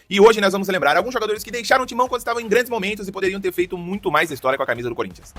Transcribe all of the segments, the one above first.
E hoje nós vamos lembrar alguns jogadores que deixaram o Timão quando estavam em grandes momentos e poderiam ter feito muito mais história com a camisa do Corinthians.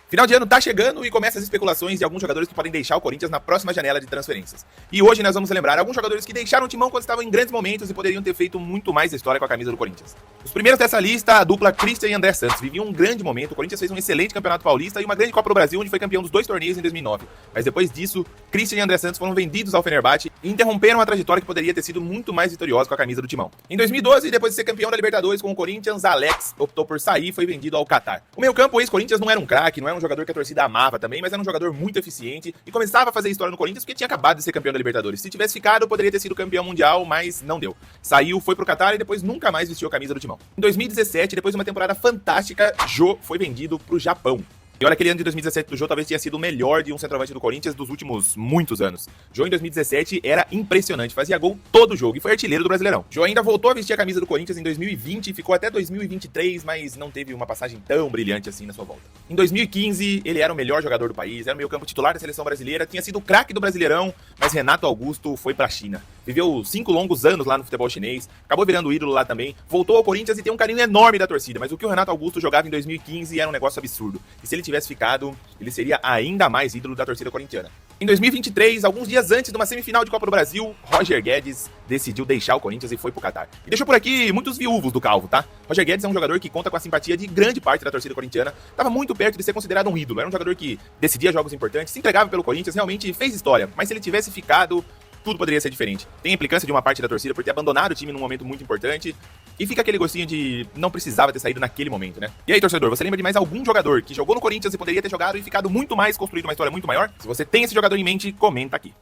Final de ano tá chegando e começam as especulações de alguns jogadores que podem deixar o Corinthians na próxima janela de transferências. E hoje nós vamos lembrar alguns jogadores que deixaram o Timão quando estavam em grandes momentos e poderiam ter feito muito mais história com a camisa do Corinthians. Os primeiros dessa lista, a dupla Christian e André Santos, viviam um grande momento. O Corinthians fez um excelente Campeonato Paulista e uma grande Copa do Brasil, onde foi campeão dos dois torneios em 2009. Mas depois disso, Christian e André Santos foram vendidos ao Fenerbahçe e interromperam uma trajetória que poderia ter sido muito mais vitoriosa com a camisa do Timão. Em 2012, depois de ser campeão da Libertadores com o Corinthians, Alex optou por sair e foi vendido ao Qatar. O meio-campo ex-Corinthians não era um craque, não era um jogador que a torcida amava também, mas era um jogador muito eficiente e começava a fazer história no Corinthians porque tinha acabado de ser campeão da Libertadores. Se tivesse ficado, poderia ter sido campeão mundial, mas não deu. Saiu, foi pro Qatar e depois nunca mais vestiu a camisa do Timão. Em 2017, depois de uma temporada fantástica, Jô foi vendido pro Japão. E olha, aquele ano de 2017 do Jô talvez tenha sido o melhor de um centroavante do Corinthians dos últimos muitos anos. Jô em 2017 era impressionante, fazia gol todo jogo e foi artilheiro do Brasileirão. Jô ainda voltou a vestir a camisa do Corinthians em 2020 e ficou até 2023, mas não teve uma passagem tão brilhante assim na sua volta. Em 2015, ele era o melhor jogador do país, era o meio-campo titular da seleção brasileira, tinha sido o craque do Brasileirão, mas Renato Augusto foi pra China. Viveu 5 longos anos lá no futebol chinês, acabou virando ídolo lá também, voltou ao Corinthians e tem um carinho enorme da torcida, mas o que o Renato Augusto jogava em 2015 era um negócio absurdo. E se ele tivesse ficado, ele seria ainda mais ídolo da torcida corintiana. Em 2023, alguns dias antes de uma semifinal de Copa do Brasil, Roger Guedes decidiu deixar o Corinthians e foi pro Qatar. E deixou por aqui muitos viúvos do Calvo, tá? Roger Guedes é um jogador que conta com a simpatia de grande parte da torcida corintiana, estava muito perto de ser considerado um ídolo, era um jogador que decidia jogos importantes, se entregava pelo Corinthians, realmente fez história, mas se ele tivesse ficado, tudo poderia ser diferente. Tem a implicância de uma parte da torcida por ter abandonado o time num momento muito importante, e fica aquele gostinho de não precisava ter saído naquele momento, né? E aí, torcedor, você lembra de mais algum jogador que jogou no Corinthians e poderia ter jogado e ficado muito mais, construído uma história muito maior? Se você tem esse jogador em mente, comenta aqui.